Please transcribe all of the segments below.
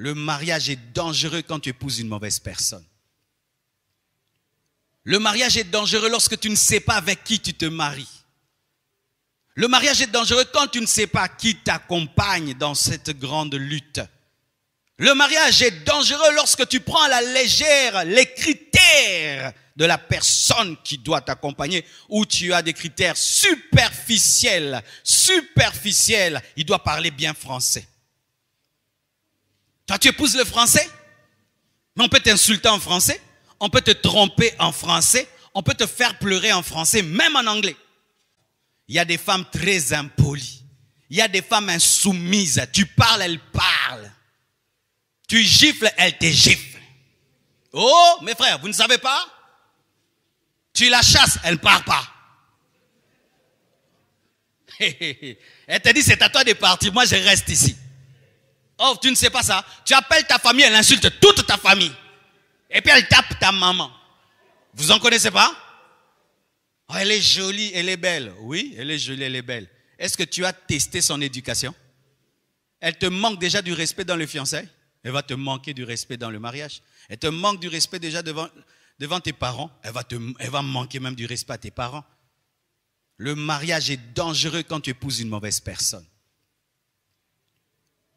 Le mariage est dangereux quand tu épouses une mauvaise personne. Le mariage est dangereux lorsque tu ne sais pas avec qui tu te maries. Le mariage est dangereux quand tu ne sais pas qui t'accompagne dans cette grande lutte. Le mariage est dangereux lorsque tu prends à la légère les critères de la personne qui doit t'accompagner, ou tu as des critères superficiels. Superficiels, il doit parler bien français. Toi, tu épouses le français, mais on peut t'insulter en français, on peut te tromper en français, on peut te faire pleurer en français, même en anglais. Il y a des femmes très impolies. Il y a des femmes insoumises. Tu parles, elles parlent. Tu gifles, elles te giflent. Oh, mes frères, vous ne savez pas? Tu la chasses, elle ne part pas. Elle te dit, c'est à toi de partir, moi je reste ici. Oh, tu ne sais pas ça? Tu appelles ta famille, elle insulte toute ta famille. Et puis elle tape ta maman. Vous en connaissez pas? Oh, elle est jolie, elle est belle. Oui, elle est jolie, elle est belle. Est-ce que tu as testé son éducation? Elle te manque déjà du respect dans le fiançailles. Elle va te manquer du respect dans le mariage. Elle te manque du respect déjà devant tes parents. Elle va manquer même du respect à tes parents. Le mariage est dangereux quand tu épouses une mauvaise personne.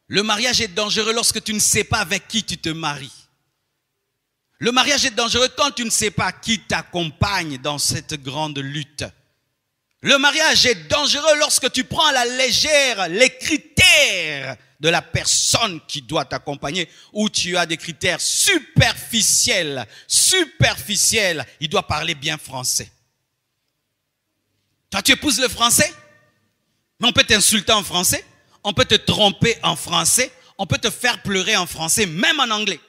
Le mariage est dangereux lorsque tu ne sais pas avec qui tu te maries. Le mariage est dangereux quand tu ne sais pas qui t'accompagne dans cette grande lutte. Le mariage est dangereux lorsque tu prends à la légère les critères de la personne qui doit t'accompagner, ou tu as des critères superficiels. Superficiels, il doit parler bien français. Toi, tu épouses le français, mais on peut t'insulter en français, on peut te tromper en français, on peut te faire pleurer en français, même en anglais.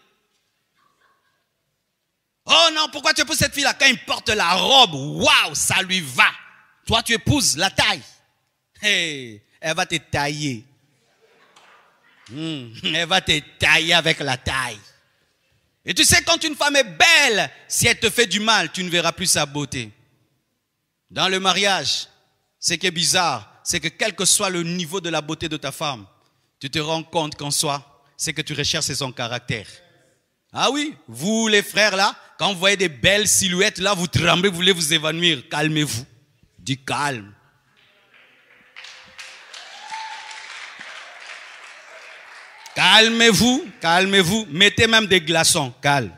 Oh non, pourquoi tu épouses cette fille-là? Quand il porte la robe, waouh, ça lui va. Toi, tu épouses la taille. Hey, elle va te tailler. Elle va te tailler avec la taille. Et tu sais, quand une femme est belle, si elle te fait du mal, tu ne verras plus sa beauté. Dans le mariage, ce qui est bizarre, c'est que quel que soit le niveau de la beauté de ta femme, tu te rends compte qu'en soi, ce que tu recherches, c'est son caractère. Ah oui, vous les frères là, quand vous voyez des belles silhouettes là, vous tremblez, vous voulez vous évanouir. Calmez-vous. Du calme. Calmez-vous, calmez-vous. Mettez même des glaçons, calme.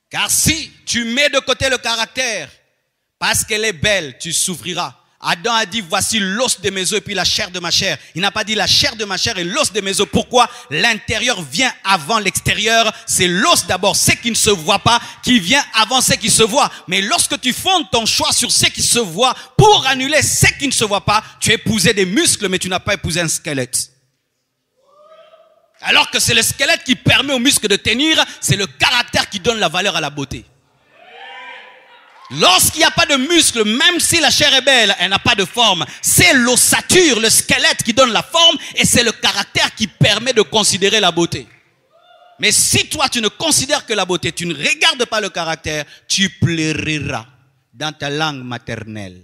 Car si tu mets de côté le caractère, parce qu'elle est belle, tu souffriras. Adam a dit, voici l'os de mes os et puis la chair de ma chair. Il n'a pas dit la chair de ma chair et l'os de mes os. Pourquoi? L'intérieur vient avant l'extérieur. C'est l'os d'abord, ce qui ne se voit pas, qui vient avant ce qui se voit. Mais lorsque tu fondes ton choix sur ce qui se voit, pour annuler ce qui ne se voit pas, tu as épousé des muscles, mais tu n'as pas épousé un squelette. Alors que c'est le squelette qui permet aux muscles de tenir, c'est le caractère qui donne la valeur à la beauté. Lorsqu'il n'y a pas de muscles, même si la chair est belle, elle n'a pas de forme. C'est l'ossature, le squelette qui donne la forme, et c'est le caractère qui permet de considérer la beauté. Mais si toi tu ne considères que la beauté, tu ne regardes pas le caractère, tu pleureras dans ta langue maternelle.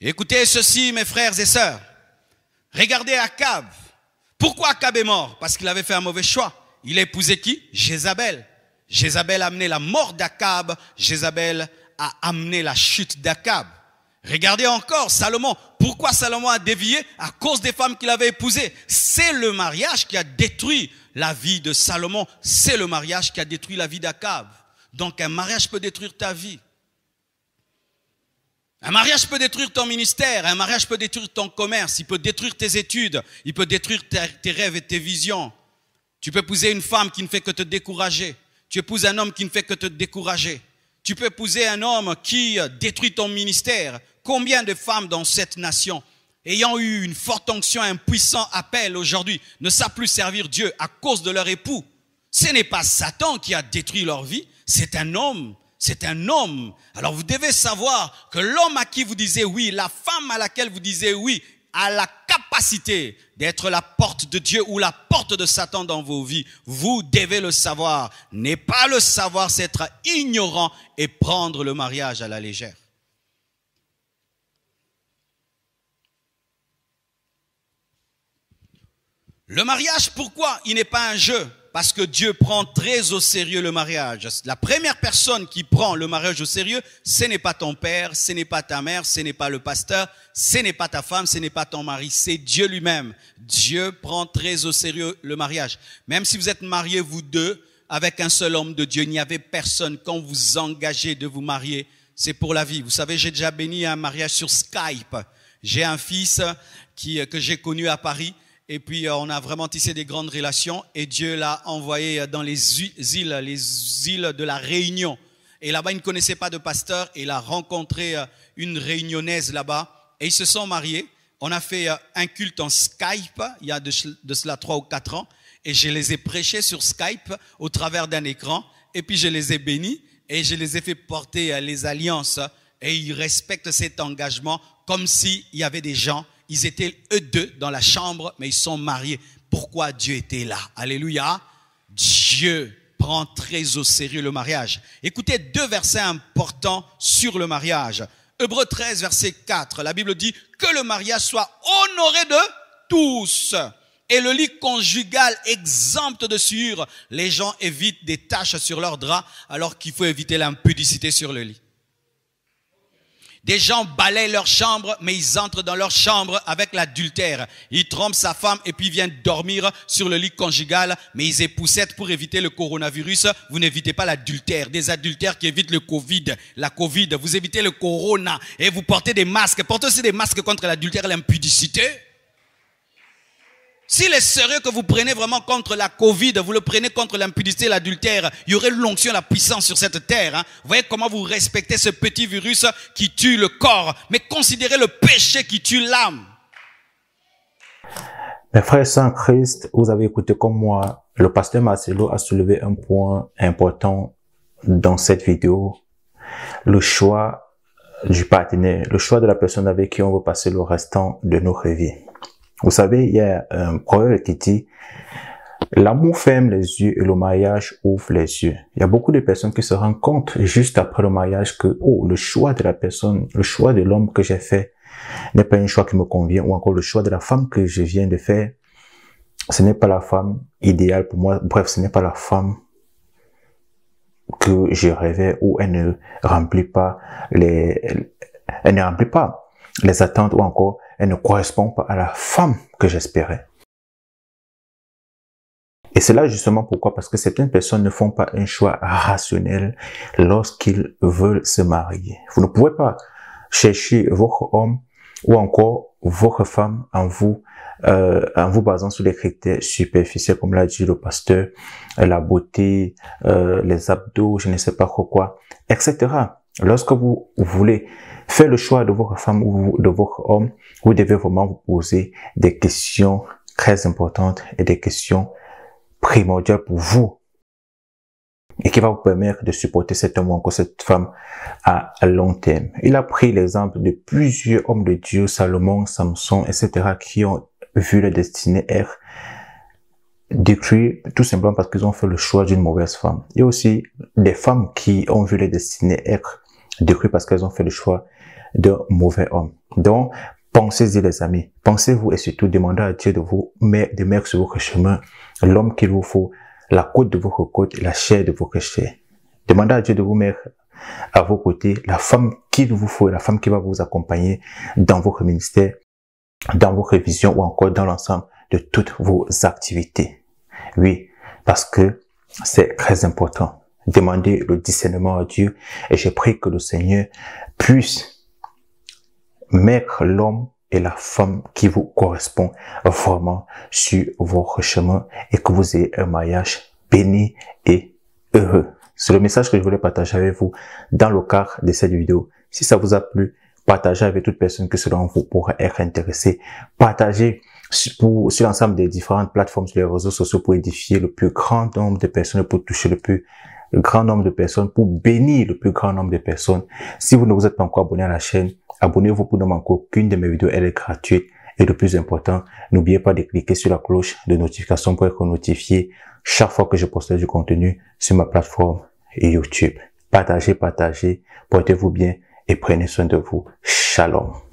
Écoutez ceci, mes frères et sœurs. Regardez Akab. Pourquoi Akab est mort? Parce qu'il avait fait un mauvais choix. Il a épousé qui? Jézabel. Jézabel a amené la mort d'Akab. Jézabel a amené la chute d'Akab. Regardez encore Salomon. Pourquoi Salomon a dévié? À cause des femmes qu'il avait épousées. C'est le mariage qui a détruit la vie de Salomon. C'est le mariage qui a détruit la vie d'Akab. Donc un mariage peut détruire ta vie. Un mariage peut détruire ton ministère. Un mariage peut détruire ton commerce. Il peut détruire tes études. Il peut détruire tes rêves et tes visions. Tu peux épouser une femme qui ne fait que te décourager. Tu épouses un homme qui ne fait que te décourager. Tu peux épouser un homme qui détruit ton ministère. Combien de femmes dans cette nation, ayant eu une forte onction, un puissant appel aujourd'hui, ne savent plus servir Dieu à cause de leur époux? Ce n'est pas Satan qui a détruit leur vie, c'est un homme. C'est un homme. Alors vous devez savoir que l'homme à qui vous disiez oui, la femme à laquelle vous disiez oui, a la capacité d'être la porte de Dieu ou la porte de Satan dans vos vies. Vous devez le savoir. Ne pas le savoir, c'est être ignorant et prendre le mariage à la légère. Le mariage, pourquoi il n'est pas un jeu? Parce que Dieu prend très au sérieux le mariage. La première personne qui prend le mariage au sérieux, ce n'est pas ton père, ce n'est pas ta mère, ce n'est pas le pasteur, ce n'est pas ta femme, ce n'est pas ton mari, c'est Dieu lui-même. Dieu prend très au sérieux le mariage. Même si vous êtes mariés, vous deux, avec un seul homme de Dieu, il n'y avait personne. Quand vous engagez de vous marier, c'est pour la vie. Vous savez, j'ai déjà béni un mariage sur Skype. J'ai un fils que j'ai connu à Paris. Et puis, on a vraiment tissé des grandes relations et Dieu l'a envoyé dans les îles de la Réunion. Et là-bas, il ne connaissait pas de pasteur. Et il a rencontré une réunionnaise là-bas et ils se sont mariés. On a fait un culte en Skype il y a de cela 3 ou 4 ans. Et je les ai prêchés sur Skype au travers d'un écran. Et puis, je les ai bénis et je les ai fait porter les alliances. Et ils respectent cet engagement comme s'il y avait des gens. Ils étaient eux deux dans la chambre, mais ils sont mariés. Pourquoi Dieu était là? Alléluia. Dieu prend très au sérieux le mariage. Écoutez 2 versets importants sur le mariage. Hébreux 13, verset 4. La Bible dit que le mariage soit honoré de tous. Et le lit conjugal exempt de souillure. Les gens évitent des taches sur leurs draps alors qu'il faut éviter l'impudicité sur le lit. Des gens balayent leur chambre, mais ils entrent dans leur chambre avec l'adultère. Ils trompent sa femme et puis viennent dormir sur le lit conjugal, mais ils épousettent pour éviter le coronavirus. Vous n'évitez pas l'adultère. Des adultères qui évitent le Covid, la Covid. Vous évitez le corona et vous portez des masques. Portez aussi des masques contre l'adultère et l'impudicité. S'il est sérieux que vous prenez vraiment contre la Covid, vous le prenez contre l'impudicité et l'adultère, il y aurait l'onction, la puissance sur cette terre. Hein. Vous voyez comment vous respectez ce petit virus qui tue le corps, mais considérez le péché qui tue l'âme. Mes frères sans Christ, vous avez écouté comme moi, le pasteur Marcelo a soulevé un point important dans cette vidéo. Le choix du partenaire, le choix de la personne avec qui on veut passer le restant de notre vie. Vous savez, il y a un proverbe qui dit « L'amour ferme les yeux et le mariage ouvre les yeux ». Il y a beaucoup de personnes qui se rendent compte juste après le mariage que « Oh, le choix de la personne, le choix de l'homme que j'ai fait n'est pas un choix qui me convient » ou encore « Le choix de la femme que je viens de faire, ce n'est pas la femme idéale pour moi. Bref, ce n'est pas la femme que je rêvais ou elle ne remplit pas les attentes ou encore elle ne correspond pas à la femme que j'espérais. Et c'est là justement pourquoi, parce que certaines personnes ne font pas un choix rationnel lorsqu'ils veulent se marier. Vous ne pouvez pas chercher votre homme ou encore votre femme en vous basant sur des critères superficiels, comme l'a dit le pasteur, la beauté, les abdos, je ne sais pas quoi, etc. Lorsque vous voulez faire le choix de votre femme ou de votre homme, vous devez vraiment vous poser des questions très importantes et des questions primordiales pour vous et qui va vous permettre de supporter cet homme ou encore cette femme à long terme. Il a pris l'exemple de plusieurs hommes de Dieu, Salomon, Samson, etc., qui ont vu leur destinée être détruite tout simplement parce qu'ils ont fait le choix d'une mauvaise femme. Il y a aussi des femmes qui ont vu leur destinée être détruite parce qu'elles ont fait le choix d'un mauvais homme. Donc, pensez-y les amis, pensez-vous et surtout demandez à Dieu de mettre sur votre chemin l'homme qu'il vous faut, la côte de votre côte et la chair de votre chair. Demandez à Dieu de vous mettre à vos côtés la femme qu'il vous faut, la femme qui va vous accompagner dans votre ministère, dans votre vision ou encore dans l'ensemble de toutes vos activités. Oui, parce que c'est très important. Demandez le discernement à Dieu et je prie que le Seigneur puisse mettre l'homme et la femme qui vous correspond vraiment sur votre chemin et que vous ayez un mariage béni et heureux. C'est le message que je voulais partager avec vous dans le cadre de cette vidéo. Si ça vous a plu, partagez avec toute personne que selon vous pourrait être intéressée. Partagez sur l'ensemble des différentes plateformes sur les réseaux sociaux pour édifier le plus grand nombre de personnes, pour toucher le grand nombre de personnes, pour bénir le plus grand nombre de personnes. Si vous ne vous êtes pas encore abonné à la chaîne, abonnez-vous pour ne manquer aucune de mes vidéos, elle est gratuite. Et le plus important, n'oubliez pas de cliquer sur la cloche de notification pour être notifié chaque fois que je poste du contenu sur ma plateforme YouTube. Partagez, portez-vous bien et prenez soin de vous. Shalom.